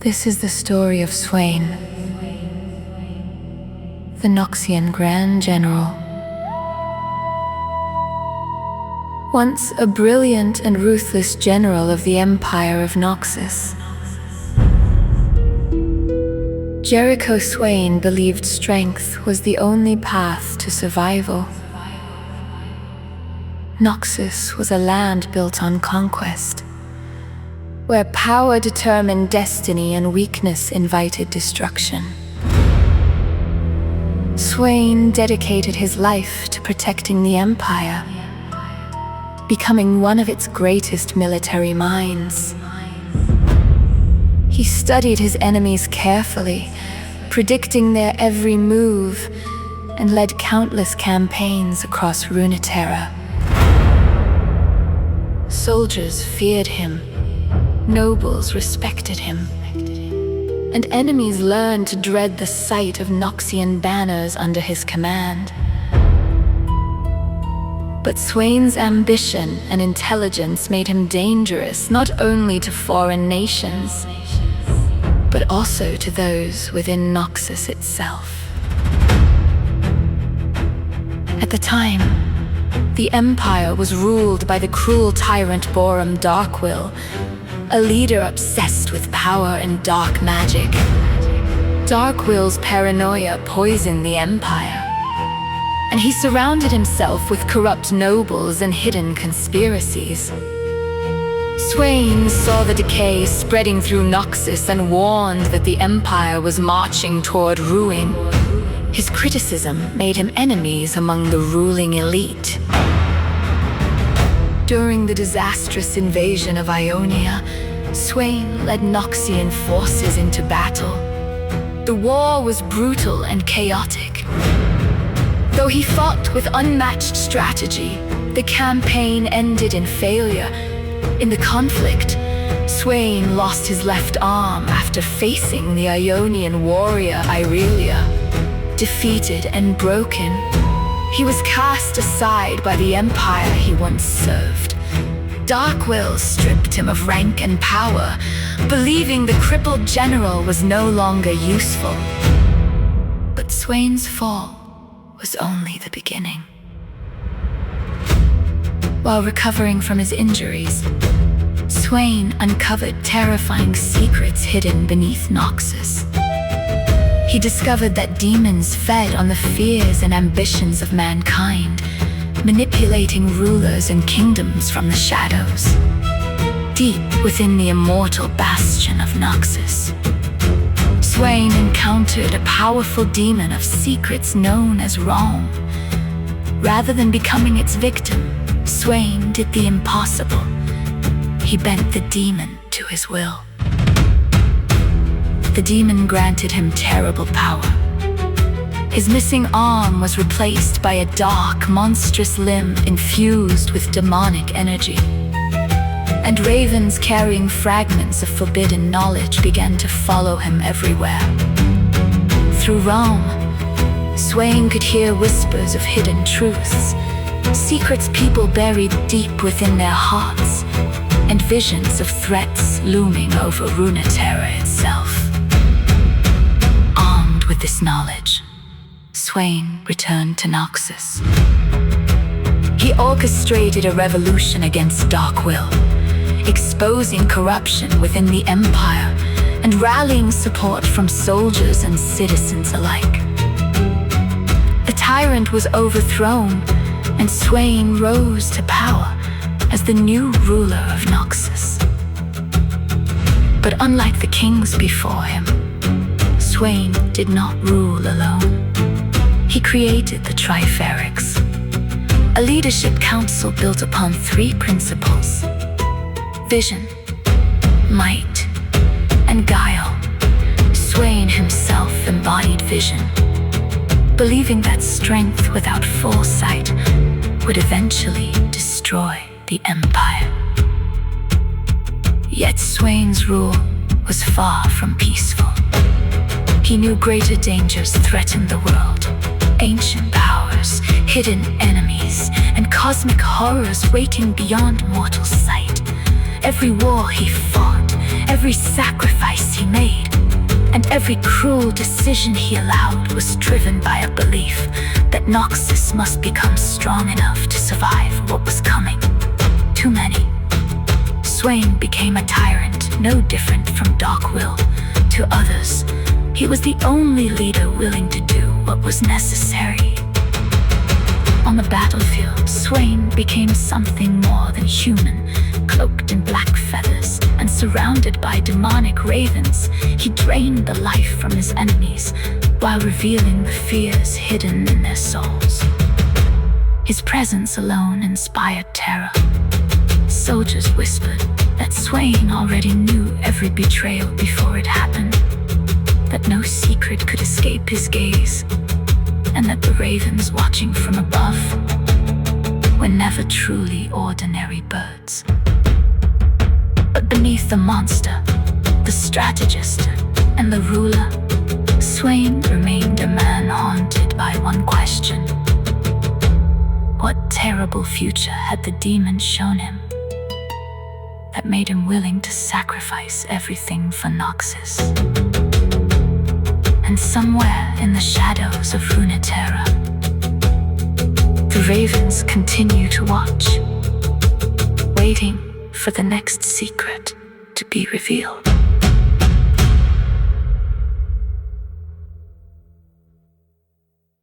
This is the story of Swain, the Noxian Grand General. Once a brilliant and ruthless general of the Empire of Noxus, Swain believed strength was the only path to survival. Noxus was a land built on conquest, where power determined destiny and weakness invited destruction. Swain dedicated his life to protecting the Empire, becoming one of its greatest military minds. He studied his enemies carefully, predicting their every move, and led countless campaigns across Runeterra. Soldiers feared him, nobles respected him, and enemies learned to dread the sight of Noxian banners under his command. But Swain's ambition and intelligence made him dangerous not only to foreign nations, but also to those within Noxus itself. At the time, the Empire was ruled by the cruel tyrant Borum Darkwill, a leader obsessed with power and dark magic. Darkwill's paranoia poisoned the Empire, and he surrounded himself with corrupt nobles and hidden conspiracies. Swain saw the decay spreading through Noxus and warned that the Empire was marching toward ruin. His criticism made him enemies among the ruling elite. During the disastrous invasion of Ionia, Swain led Noxian forces into battle. The war was brutal and chaotic. Though he fought with unmatched strategy, the campaign ended in failure. In the conflict, Swain lost his left arm after facing the Ionian warrior Irelia. Defeated and broken, he was cast aside by the empire he once served. Darkwill stripped him of rank and power, believing the crippled general was no longer useful. But Swain's fall was only the beginning. While recovering from his injuries, Swain uncovered terrifying secrets hidden beneath Noxus. He discovered that demons fed on the fears and ambitions of mankind, manipulating rulers and kingdoms from the shadows. Deep within the immortal bastion of Noxus, Swain encountered a powerful demon of secrets known as Rome. Rather than becoming its victim, Swain did the impossible. He bent the demon to his will. The demon granted him terrible power. His missing arm was replaced by a dark, monstrous limb infused with demonic energy. And ravens carrying fragments of forbidden knowledge began to follow him everywhere. Through Rome, Swain could hear whispers of hidden truths, secrets people buried deep within their hearts, and visions of threats looming over Runeterra itself. Armed with this knowledge, Swain returned to Noxus. He orchestrated a revolution against Darkwill, exposing corruption within the Empire and rallying support from soldiers and citizens alike. The tyrant was overthrown, and Swain rose to power as the new ruler of Noxus. But unlike the kings before him, Swain did not rule alone. He created the Triferix, a leadership council built upon three principles: vision, might, and guile. Swain himself embodied vision, believing that strength without foresight would eventually destroy the Empire. Yet Swain's rule was far from peaceful. He knew greater dangers threatened the world: ancient powers, hidden enemies, and cosmic horrors waiting beyond mortal sight. Every war he fought, every sacrifice he made, and every cruel decision he allowed was driven by a belief that Noxus must become strong enough to survive what was coming. Too many. Swain became a tyrant, no different from Darkwill. To others, he was the only leader willing to do what was necessary. On the battlefield, Swain became something more than human. Cloaked in black feathers and surrounded by demonic ravens, he drained the life from his enemies while revealing the fears hidden in their souls. His presence alone inspired terror. Soldiers whispered that Swain already knew every betrayal before it happened, that no secret could escape his gaze, and that the ravens watching from above were never truly ordinary birds. But beneath the monster, the strategist, and the ruler, Swain remained a man haunted by one question. What terrible future had the demon shown him that made him willing to sacrifice everything for Noxus? And somewhere in the shadows of Runeterra, the ravens continue to watch, waiting for the next secret to be revealed.